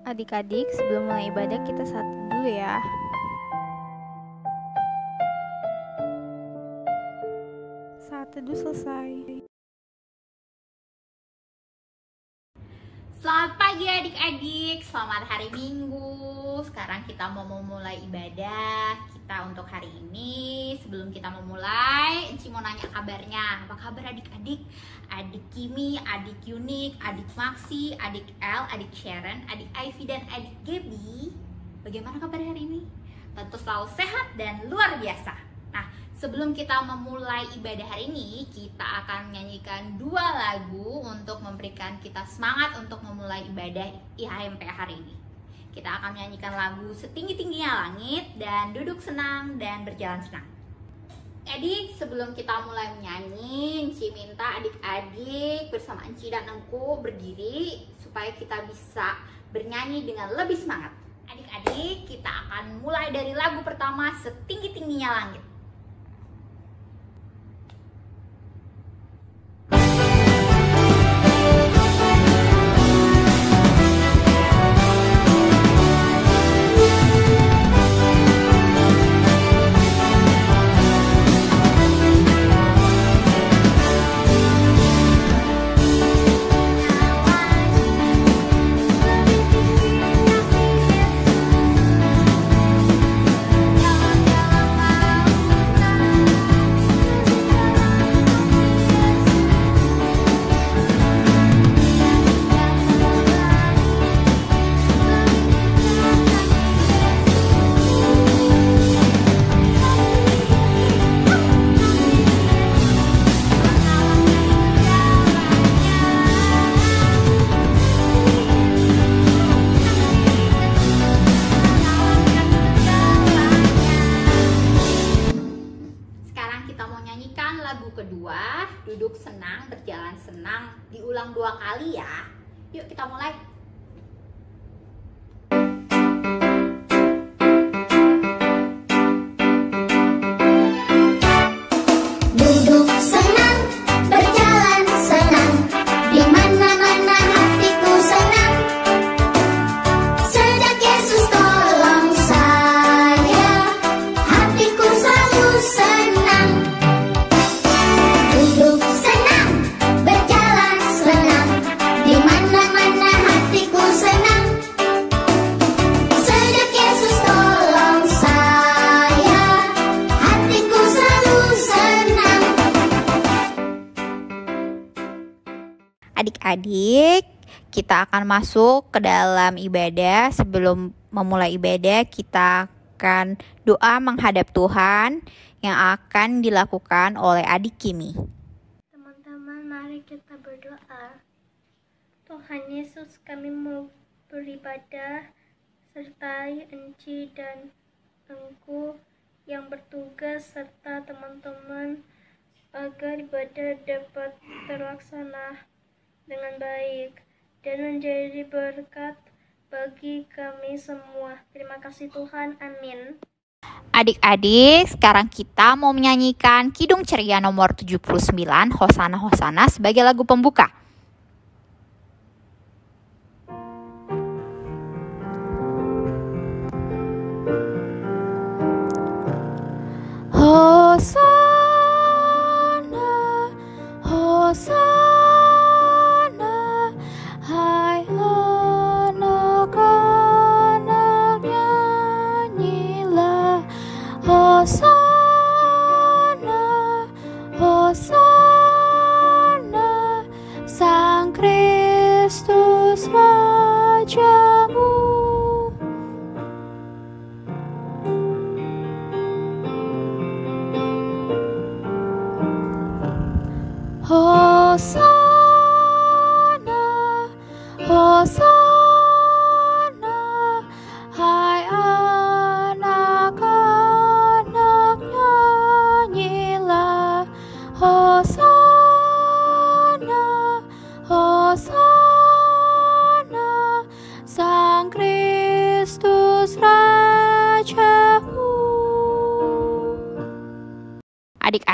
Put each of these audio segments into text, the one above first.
Adik-adik, sebelum mulai ibadah kita satu dulu ya. Saat teduh selesai. Selamat pagi adik-adik, selamat hari Minggu. Sekarang kita mau memulai ibadah kita untuk hari ini. Sebelum kita memulai, Enci mau nanya kabarnya. Apa kabar adik-adik? Adik Kimi, adik Yunik, adik Maxi, adik El, adik Sharon, adik Ivy, dan adik Gaby. Bagaimana kabar hari ini? Tentu selalu sehat dan luar biasa. Nah, sebelum kita memulai ibadah hari ini, kita akan menyanyikan 2 lagu untuk memberikan kita semangat untuk memulai ibadah IHMP hari ini. Kita akan menyanyikan lagu Setinggi-tingginya Langit dan Duduk Senang dan Berjalan Senang. Adik, sebelum kita mulai menyanyi, Enci minta adik-adik bersama Enci dan Engku berdiri supaya kita bisa bernyanyi dengan lebih semangat. Adik-adik, kita akan mulai dari lagu pertama, Setinggi-tingginya Langit. Lagu kedua, Duduk Senang, Berjalan Senang, diulang 2 kali ya. Yuk kita mulai. Duduk senang, berjalan senang, di mana-mana hatiku senang. Sejak Yesus tolong saya, hatiku selalu senang. Duduk senang, berjalan senang, di mana-mana hatiku senang. Sejak Yesus tolong saya, hatiku selalu senang. Adik-adik, kita akan masuk ke dalam ibadah. Sebelum memulai ibadah, kita akan doa menghadap Tuhan yang akan dilakukan oleh adik Kimi. Teman-teman, mari kita berdoa. Tuhan Yesus, kami mau beribadah, sertai Enci dan Engku yang bertugas serta teman-teman agar ibadah dapat terlaksana dengan baik dan menjadi berkat bagi kami semua. Terima kasih Tuhan, amin. Adik-adik, sekarang kita mau menyanyikan Kidung Ceria nomor 79, Hosana Hosana, sebagai lagu pembuka. Hosana, Hosana, hai anak-anak nyanyilah. Hosana, Hosana,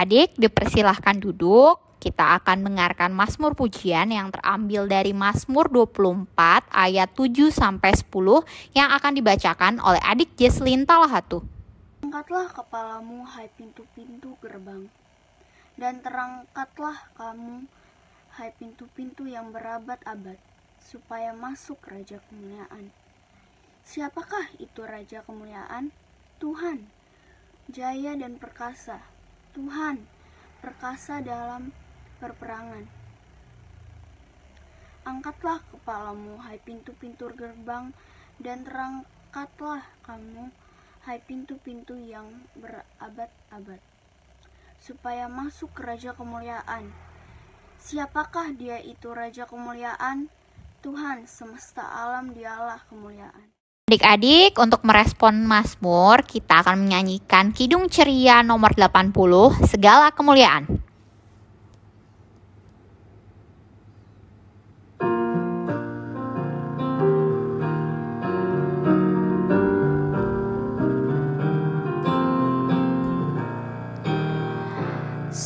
Adik-adik dipersilahkan duduk. Kita akan mendengarkan Mazmur pujian yang terambil dari Mazmur 24 ayat 7 sampai 10 yang akan dibacakan oleh adik Jesslyn Talahatu. Angkatlah kepalamu, hai pintu-pintu gerbang, dan terangkatlah kamu, hai pintu-pintu yang berabad-abad, supaya masuk Raja Kemuliaan. Siapakah itu Raja Kemuliaan? Tuhan, jaya dan perkasa. Tuhan, perkasa dalam perperangan. Angkatlah kepalamu, hai pintu-pintu gerbang, dan terangkatlah kamu, hai pintu-pintu yang berabad-abad, supaya masuk ke Raja Kemuliaan. Siapakah dia itu Raja Kemuliaan? Tuhan semesta alam, dialah kemuliaan. Adik-adik, untuk merespon Mazmur, kita akan menyanyikan Kidung Ceria nomor 80, Segala Kemuliaan.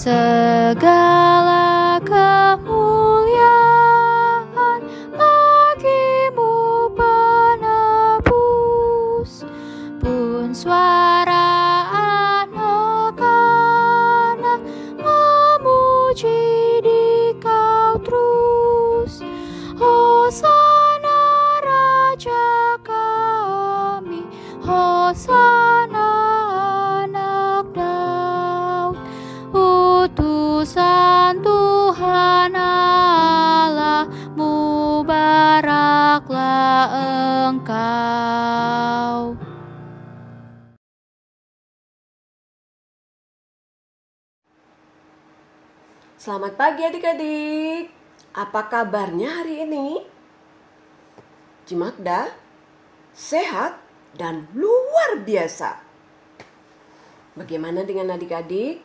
Segala kemuliaan bagimu penebus, pun suara anak-anak memuji di Kau terus. Hosana Raja kami, Hosana anak Daud, utusan Tuhan Allah, mubaraklah Engkau. Selamat pagi adik-adik. Apa kabarnya hari ini? Cimagda sehat dan luar biasa. Bagaimana dengan adik-adik?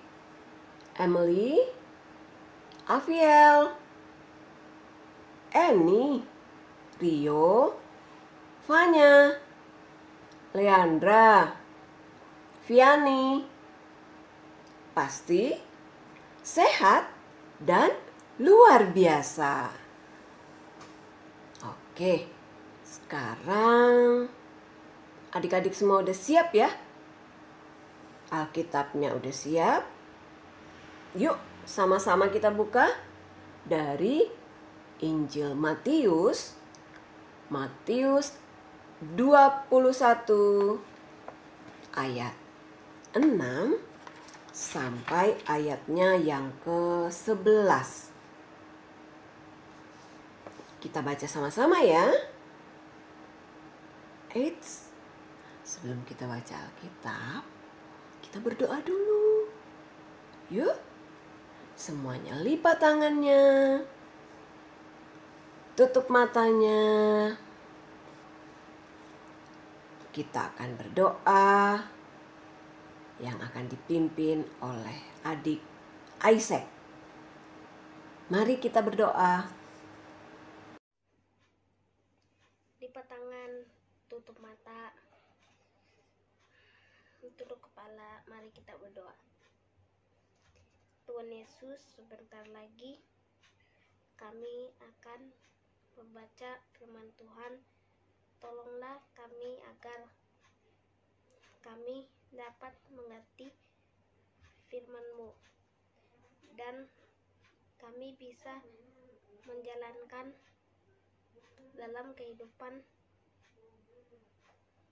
Emily, Aviel, Annie, Rio, Vanya, Leandra, Viani. Pasti sehat dan luar biasa. Oke, sekarang adik-adik semua udah siap ya? Alkitabnya udah siap? Yuk, sama-sama kita buka dari Injil Matius 21 ayat 6 sampai ayatnya yang ke-11. Kita baca sama-sama ya. Eits, sebelum kita baca Alkitab, kita berdoa dulu. Yuk, semuanya lipat tangannya, tutup matanya. Kita akan berdoa yang akan dipimpin oleh adik Isaac. Mari kita berdoa. Lipat tangan, tutup mata, tunduk kepala, mari kita berdoa. Tuhan Yesus, sebentar lagi kami akan membaca firman Tuhan. Tolonglah kami agar kami dapat mengerti firman-Mu dan kami bisa menjalankan dalam kehidupan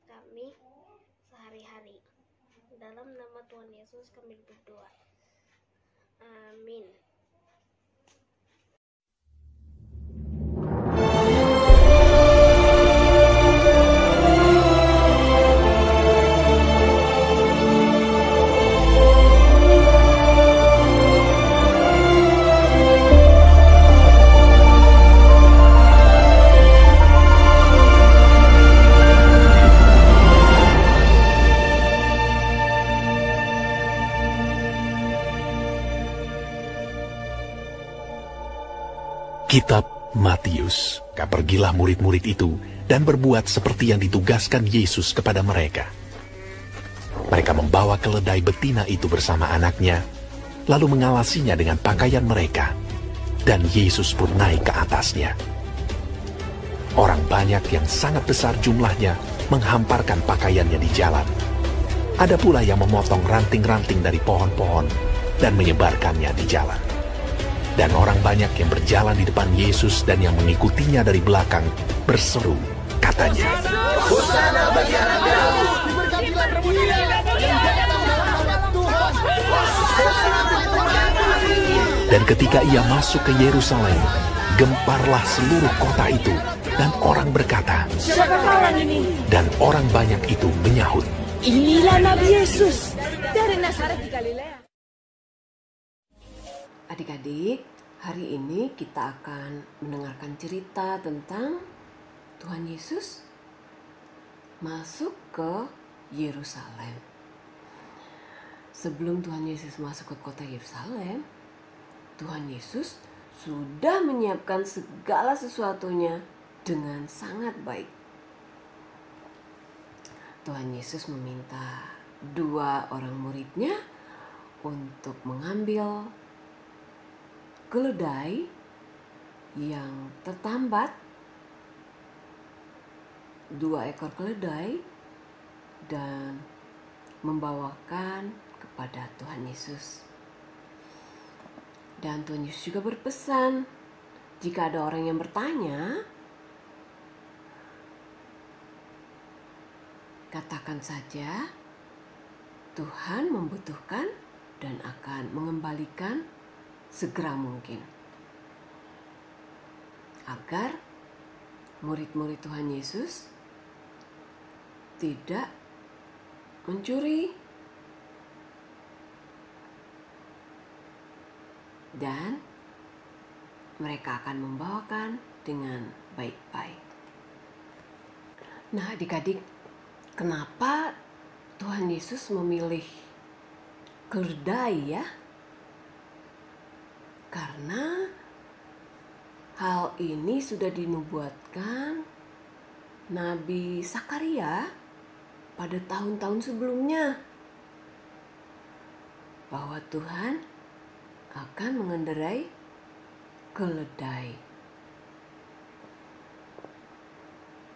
kami sehari-hari. Dalam nama Tuhan Yesus kami berdoa. Amin. Kitab Matius. Pergilah murid-murid itu dan berbuat seperti yang ditugaskan Yesus kepada mereka. Mereka membawa keledai betina itu bersama anaknya, lalu mengalasinya dengan pakaian mereka, dan Yesus pun naik ke atasnya. Orang banyak yang sangat besar jumlahnya menghamparkan pakaiannya di jalan. Ada pula yang memotong ranting-ranting dari pohon-pohon dan menyebarkannya di jalan. Dan orang banyak yang berjalan di depan Yesus dan yang mengikutinya dari belakang berseru, katanya, Hosana bagi anak Daud, diberkatilah Dia yang datang dalam nama Tuhan. Dan ketika ia masuk ke Yerusalem, gemparlah seluruh kota itu, dan orang berkata, Siapakah orang ini? dan orang banyak itu menyahut, Inilah Nabi Yesus dari Nazaret di Galilea. Adik-adik, hari ini kita akan mendengarkan cerita tentang Tuhan Yesus masuk ke Yerusalem. Sebelum Tuhan Yesus masuk ke kota Yerusalem, Tuhan Yesus sudah menyiapkan segala sesuatunya dengan sangat baik. Tuhan Yesus meminta 2 orang muridnya untuk mengambil keledai yang tertambat, 2 ekor keledai, dan membawakan kepada Tuhan Yesus. Dan Tuhan Yesus juga berpesan, jika ada orang yang bertanya, katakan saja Tuhan membutuhkan dan akan mengembalikan segera mungkin. Agar murid-murid Tuhan Yesus tidak mencuri dan mereka akan membawakan dengan baik-baik. Nah, adik-adik, kenapa Tuhan Yesus memilih keledai ya? Karena hal ini sudah dinubuatkan Nabi Zakaria pada tahun-tahun sebelumnya, bahwa Tuhan akan mengendarai keledai.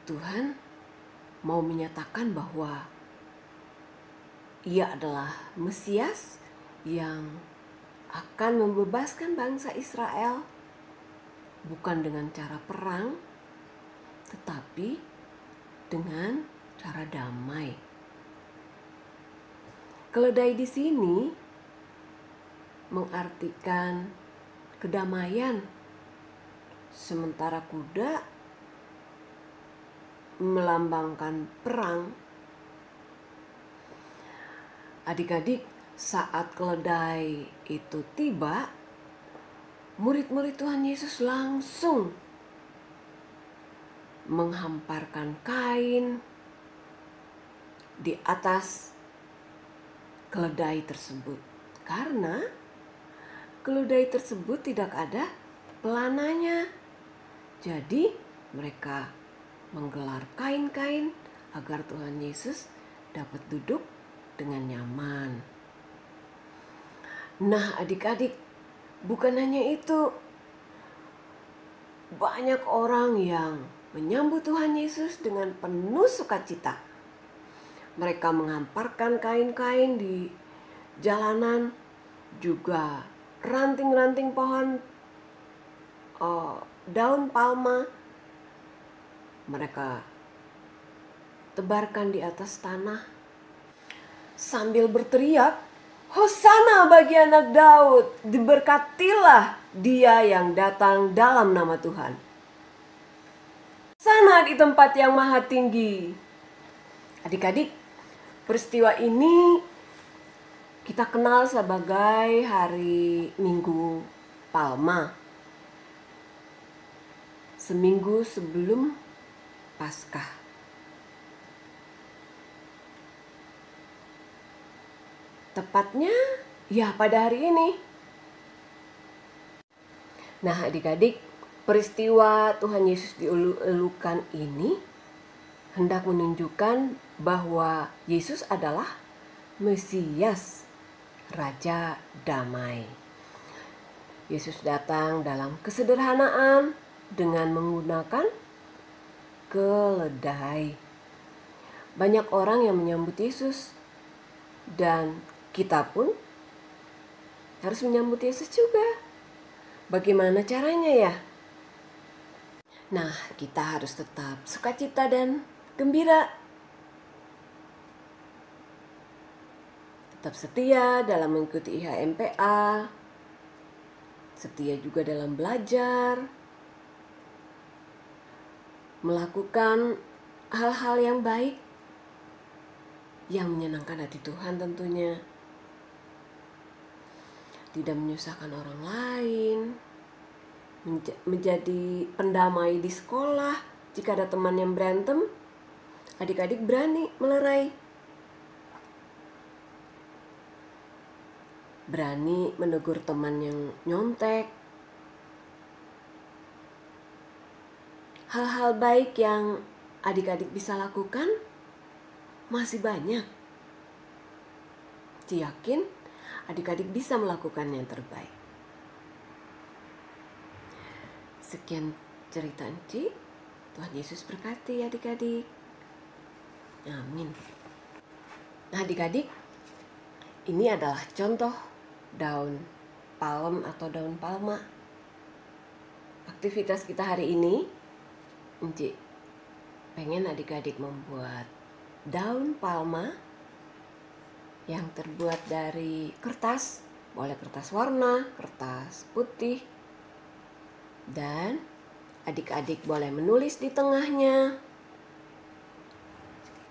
Tuhan mau menyatakan bahwa Ia adalah Mesias yang akan membebaskan bangsa Israel, bukan dengan cara perang, tetapi dengan cara damai. Keledai di sini mengartikan kedamaian, sementara kuda melambangkan perang. Adik-adik, saat keledai itu tiba, murid-murid Tuhan Yesus langsung menghamparkan kain di atas keledai tersebut, karena keledai tersebut tidak ada pelananya. Jadi mereka menggelar kain-kain agar Tuhan Yesus dapat duduk dengan nyaman. Nah, adik-adik, bukan hanya itu, banyak orang yang menyambut Tuhan Yesus dengan penuh sukacita. Mereka menghamparkan kain-kain di jalanan, juga ranting-ranting pohon daun palma mereka tebarkan di atas tanah sambil berteriak, Hosana bagi anak Daud, diberkatilah Dia yang datang dalam nama Tuhan. Sana di tempat yang maha tinggi. Adik-adik, peristiwa ini kita kenal sebagai hari Minggu Palma, seminggu sebelum Paskah. Tepatnya ya pada hari ini. Nah, adik-adik, peristiwa Tuhan Yesus dielu-elukan ini hendak menunjukkan bahwa Yesus adalah Mesias Raja Damai. Yesus datang dalam kesederhanaan dengan menggunakan keledai. Banyak orang yang menyambut Yesus, dan kita pun harus menyambut Yesus juga. Bagaimana caranya ya? Nah, kita harus tetap sukacita dan gembira. Tetap setia dalam mengikuti IHMPA, setia juga dalam belajar, melakukan hal-hal yang baik yang menyenangkan hati Tuhan tentunya. Tidak menyusahkan orang lain, menjadi pendamai di sekolah. Jika ada teman yang berantem, adik-adik berani melerai. Berani menegur teman yang nyontek. Hal-hal baik yang adik-adik bisa lakukan masih banyak. Yakin adik-adik bisa melakukan yang terbaik. Sekian cerita Enci. Tuhan Yesus berkati adik-adik. Amin. Nah adik-adik, ini adalah contoh daun palem atau daun palma. Aktivitas kita hari ini, Enci pengen adik-adik membuat daun palma yang terbuat dari kertas. Boleh kertas warna, kertas putih. Dan adik-adik boleh menulis di tengahnya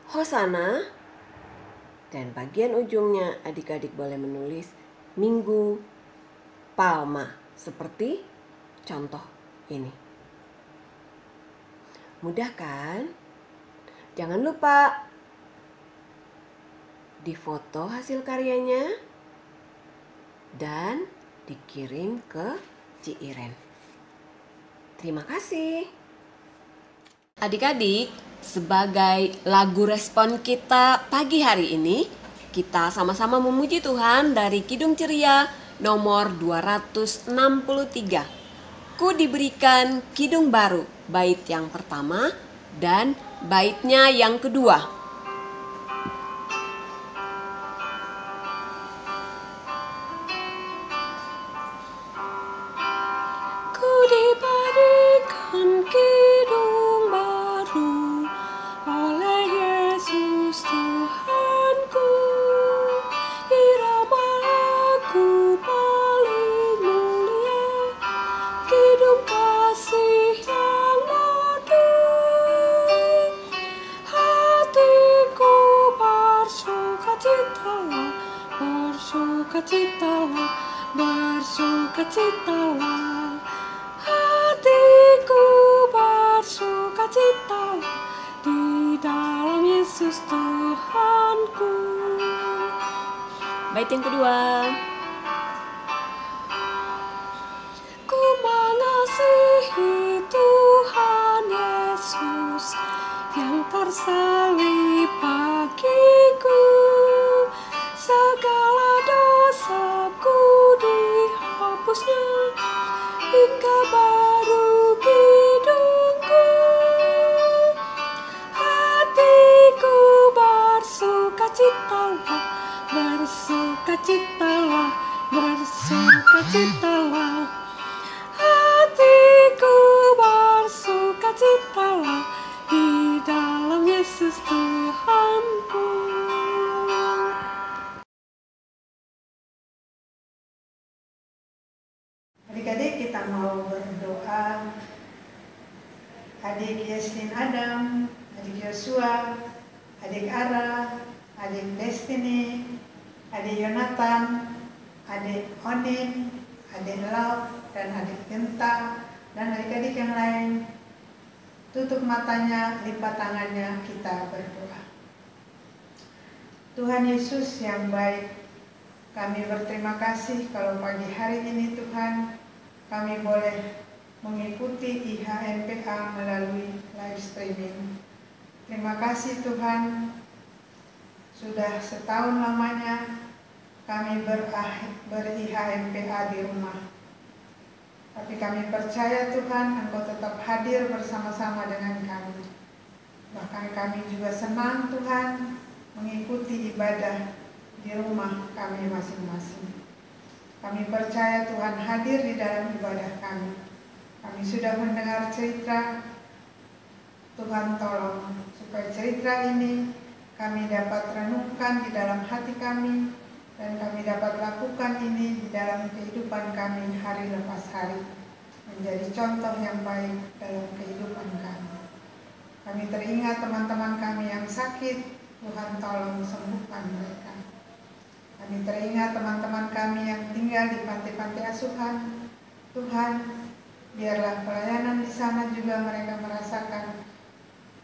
Hosana. Dan bagian ujungnya adik-adik boleh menulis Minggu Palma, seperti contoh ini. Mudah kan? Jangan lupa difoto hasil karyanya dan dikirim ke Ci Iren. Terima kasih. Adik-adik, sebagai lagu respon kita pagi hari ini, kita sama-sama memuji Tuhan dari Kidung Ceria nomor 263. Ku diberikan kidung baru, bait yang pertama dan baitnya yang kedua. Ku diberikan kidung baru oleh Yesus Tuhanku. Irama lagu paling mulia, kidung kasih yang merdu. Hatiku bersukacitalah, bersukacitalah, bersukacitalah. Hatiku bersukacitalah di dalam Yesus Tuhanku. Bait yang kedua. Ku mengasihi Tuhan Yesus yang tersalib bagiku. Segala dosaku dihapusnya, hingga baru hidungku. Hatiku bersukacitalah, bersukacitalah, bersukacitalah. Hatiku bersukacitalah di dalam Yesus Tuhanku. Adik-adik, kita mau berdoa. Adik Yasmin Adam, adik Yosua, adik Ara, adik Destiny, adik Yonatan, adik Onin, adik Laut, dan adik Genta, dan adik-adik yang lain. Tutup matanya, lipat tangannya, kita berdoa. Tuhan Yesus yang baik, kami berterima kasih kalau pagi hari ini Tuhan, kami boleh mengikuti IHMPA melalui live streaming. Terima kasih Tuhan, sudah setahun lamanya kami ber-IHMPA di rumah. Tapi kami percaya Tuhan, Engkau tetap hadir bersama-sama dengan kami. Bahkan kami juga senang Tuhan mengikuti ibadah di rumah kami masing-masing. Kami percaya Tuhan hadir di dalam ibadah kami. Kami sudah mendengar cerita, Tuhan tolong supaya cerita ini kami dapat renungkan di dalam hati kami, dan kami dapat lakukan ini di dalam kehidupan kami hari lepas hari, menjadi contoh yang baik dalam kehidupan kami. Kami teringat teman-teman kami yang sakit, Tuhan tolong sembuhkan mereka. Kami teringat teman-teman kami yang tinggal di panti-panti asuhan, Tuhan, biarlah pelayanan di sana juga mereka merasakan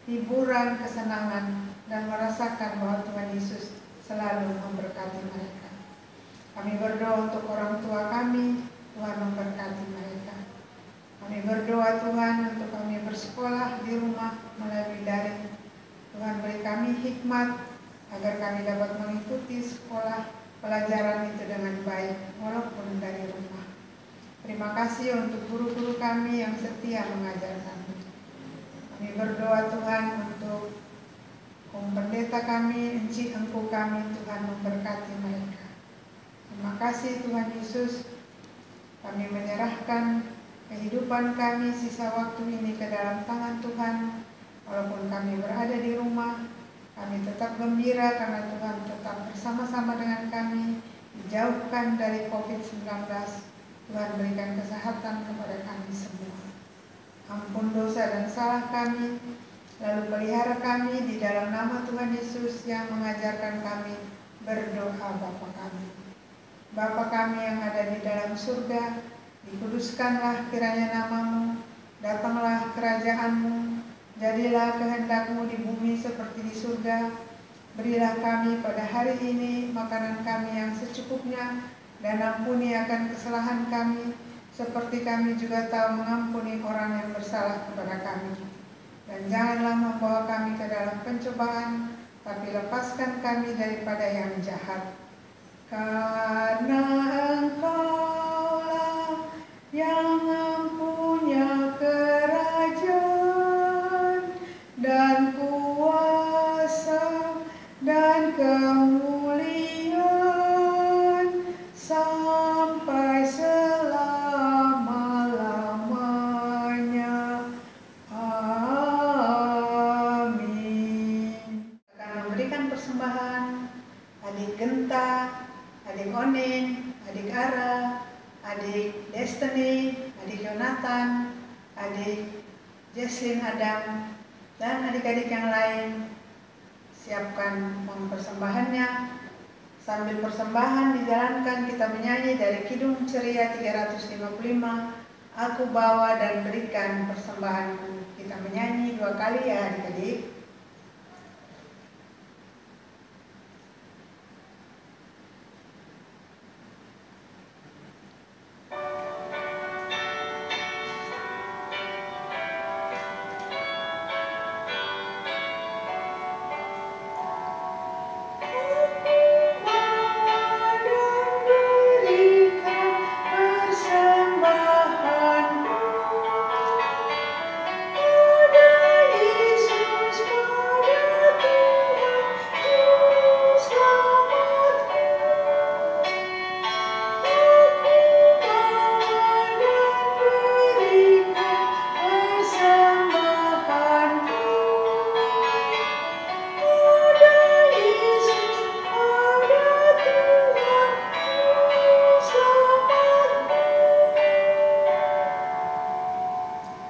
hiburan, kesenangan, dan merasakan bahwa Tuhan Yesus selalu memberkati mereka. Kami berdoa untuk orang tua kami, Tuhan memberkati mereka. Kami berdoa Tuhan untuk kami bersekolah di rumah melalui daring. Tuhan beri kami hikmat agar kami dapat mengikuti sekolah pelajaran itu dengan baik walaupun dari rumah. Terima kasih untuk guru-guru kami yang setia mengajar kami. Kami berdoa Tuhan untuk pendeta kami, encik engku kami, Tuhan memberkati mereka. Terima kasih Tuhan Yesus. Kami menyerahkan kehidupan kami sisa waktu ini ke dalam tangan Tuhan. Walaupun kami berada di rumah, kami tetap gembira karena Tuhan tetap bersama-sama dengan kami, dijauhkan dari COVID-19. Tuhan berikan kesehatan kepada kami semua. Ampun dosa dan salah kami, lalu pelihara kami di dalam nama Tuhan Yesus yang mengajarkan kami berdoa Bapa kami. Bapa kami yang ada di dalam surga, dikuduskanlah kiranya namamu, datanglah kerajaanmu, jadilah kehendak-Mu di bumi seperti di surga. Berilah kami pada hari ini makanan kami yang secukupnya, dan ampuni akan kesalahan kami, seperti kami juga tahu mengampuni orang yang bersalah kepada kami. Dan janganlah membawa kami ke dalam pencobaan, tapi lepaskan kami daripada yang jahat. Karena Engkau-lah yang mempunyai kerajaan dan kuasa dan kemuliaan sampai selama-lamanya. Amin. Akan memberikan persembahan adik Genta, adik Onin, adik Ara, adik Destiny, adik Yonatan, adik Jesslyn Adam, dan adik-adik yang lain. Siapkan uang persembahannya. Sambil persembahan dijalankan, kita menyanyi dari Kidung Ceria 355, Aku bawa dan berikan persembahanku. Kita menyanyi 2 kali ya adik-adik.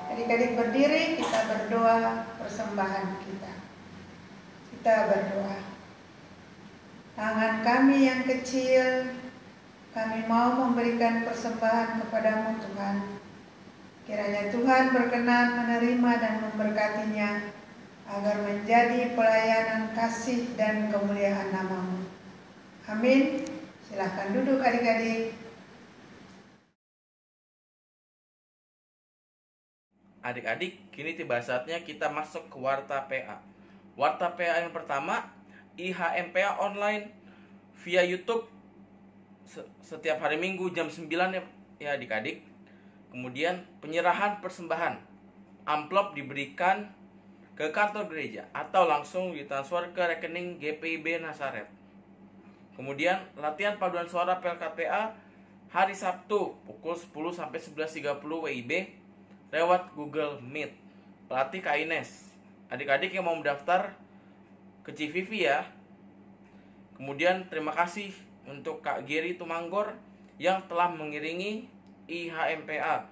Adik-adik berdiri, kita berdoa persembahan kita. Kita berdoa. Tangan kami yang kecil, kami mau memberikan persembahan kepadamu Tuhan. Kiranya Tuhan berkenan menerima dan memberkatinya, agar menjadi pelayanan kasih dan kemuliaan namamu. Amin. Silahkan duduk adik-adik. Adik-adik, kini tiba saatnya kita masuk ke Warta PA. Warta PA yang pertama, IHMPA online via YouTube setiap hari Minggu jam 9 ya adik-adik. Kemudian penyerahan persembahan. Amplop diberikan ke kantor gereja atau langsung ditransfer ke rekening GPIB Nasaret. Kemudian latihan paduan suara PLKPA hari Sabtu pukul 10 sampai 11.30 WIB lewat Google Meet. Pelatih Kak Ines. Adik-adik yang mau mendaftar ke CVV ya. Kemudian terima kasih untuk Kak Giri Tumanggor yang telah mengiringi IHMPA.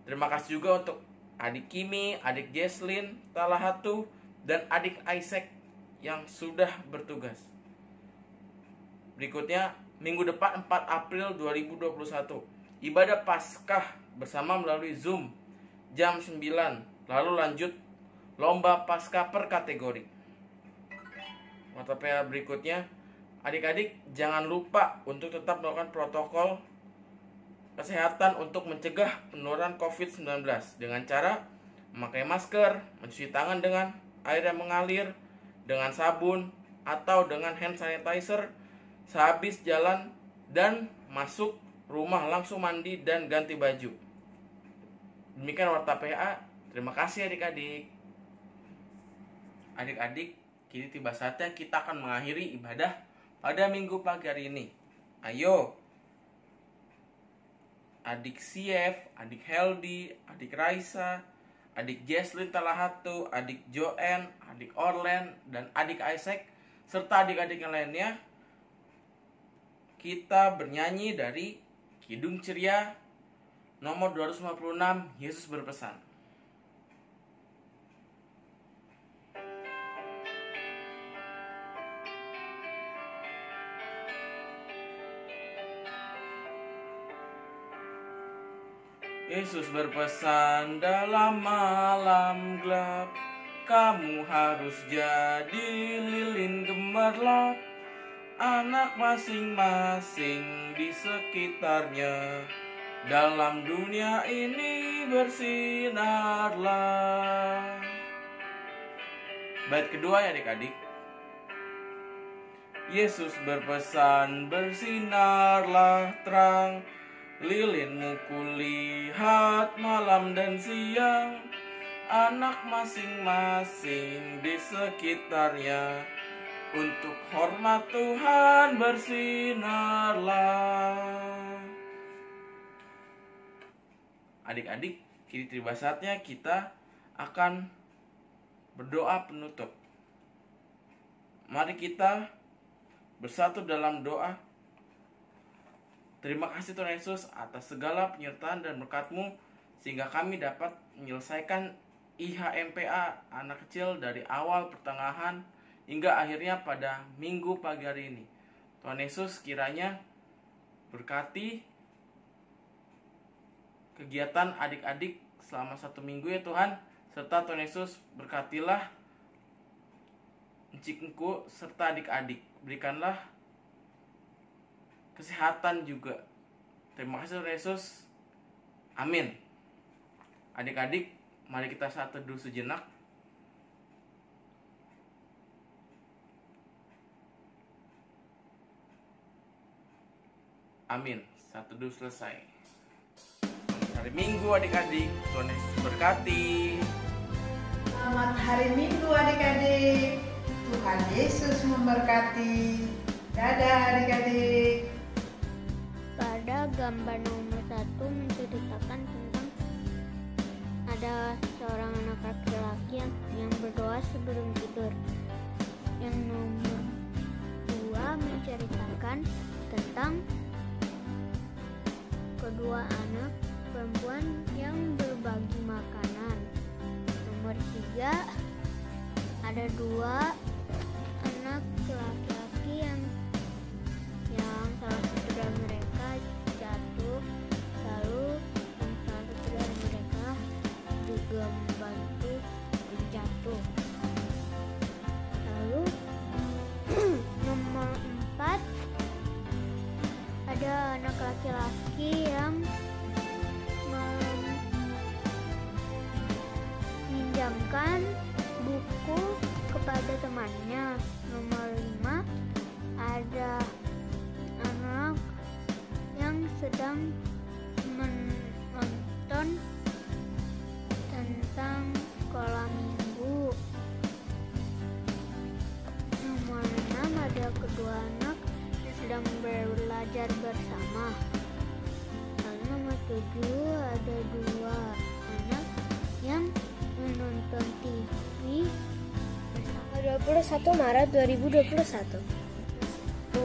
Terima kasih juga untuk adik Kimi, adik Jesslyn Talahatu, dan adik Isaac yang sudah bertugas. Berikutnya, minggu depan 4 April 2021, ibadah Paskah bersama melalui Zoom jam 9. Lalu lanjut lomba Paskah per kategori. Mata PA berikutnya, adik-adik jangan lupa untuk tetap melakukan protokol kesehatan untuk mencegah penularan COVID-19 dengan cara memakai masker, mencuci tangan dengan air yang mengalir, dengan sabun, atau dengan hand sanitizer sehabis jalan, dan masuk rumah langsung mandi dan ganti baju. Demikian Warta PA. Terima kasih adik-adik. Adik-adik, kini tiba saatnya kita akan mengakhiri ibadah pada minggu pagi hari ini. Ayo, adik Sief, adik Heldi, adik Raisa, adik Jesslyn Talahatu, adik Joen, adik Orlen, dan adik Isaac, serta adik-adik yang lainnya, kita bernyanyi dari Kidung Ceria nomor 256, Yesus Berpesan. Yesus berpesan dalam malam gelap, kamu harus jadi lilin gemerlap, anak masing-masing di sekitarnya, dalam dunia ini bersinarlah. Bait kedua ya adik-adik. Yesus berpesan bersinarlah terang, lilinmu kulihat malam dan siang, anak masing-masing di sekitarnya, untuk hormat Tuhan bersinarlah. Adik-adik, kini tiba saatnya kita akan berdoa penutup. Mari kita bersatu dalam doa. Terima kasih Tuhan Yesus atas segala penyertaan dan berkat-Mu, sehingga kami dapat menyelesaikan IHMPA anak kecil dari awal, pertengahan, hingga akhirnya pada minggu pagi hari ini. Tuhan Yesus kiranya berkati kegiatan adik-adik selama 1 minggu ya Tuhan, serta Tuhan Yesus berkatilah Encikku serta adik-adik. Berikanlah kesehatan juga. Terima kasih Tuhan Yesus. Amin. Adik-adik, mari kita saat teduh sejenak. Amin. Saat teduh selesai. Hari Minggu adik-adik, Tuhan Yesus berkati. Selamat hari Minggu adik-adik. Tuhan Yesus memberkati. Dadah adik-adik. Pada gambar nomor 1 menceritakan tentang ada seorang anak laki-laki yang berdoa sebelum tidur. Yang nomor 2 menceritakan tentang kedua anak perempuan yang berbagi makanan. Nomor 3 ada 2 anak laki-laki yang salah satu dari mereka jatuh, lalu yang salah satu dari mereka juga membantu menjatuh. Lalu nomor 4 ada anak laki-laki yang meminjamkan buku kepada temannya. Nomor 5 ada anak sedang menonton tentang sekolah minggu. Nomor 6 ada kedua anak yang sedang belajar bersama. Lalu nomor 7 ada dua anak yang menonton TV bersama. 21 Maret 2021 itu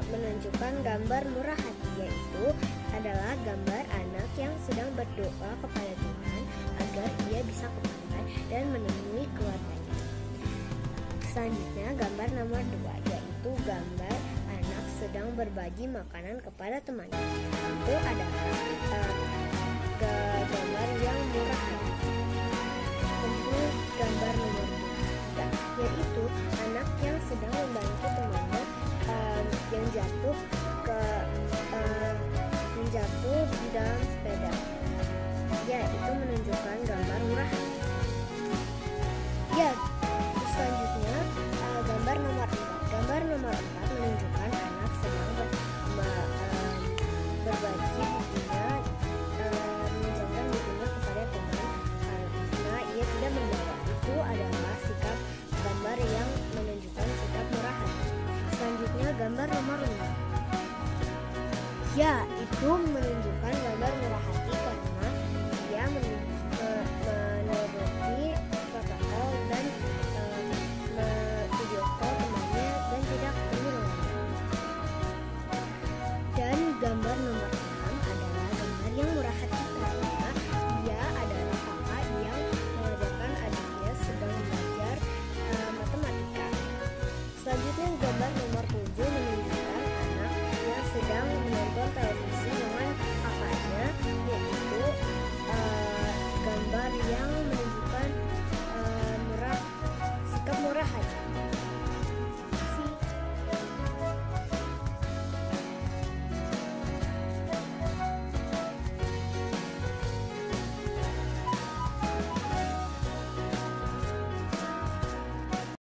menunjukkan gambar murah hati, yaitu adalah gambar anak yang sedang berdoa kepada Tuhan agar ia bisa ke pantai dan menemui keluarganya. Selanjutnya gambar nomor 2, yaitu gambar anak sedang berbagi makanan kepada temannya. Itu adalah gambar yang murah hati. Kemudian gambar nomor 3, yaitu anak yang sedang membantu temannya yang jatuh di dalam sepeda. Ya, itu menunjukkan gambar murah hati. Ya, selanjutnya gambar nomor 4. Gambar nomor 4 menunjukkan anak sedang berbagi bukunya, meminjamkan bukunya kepada teman karena ia tidak membawa. Itu adalah sikap gambar yang menunjukkan sikap murah hati. Selanjutnya gambar nomor 5. Ya, itu menunjukkan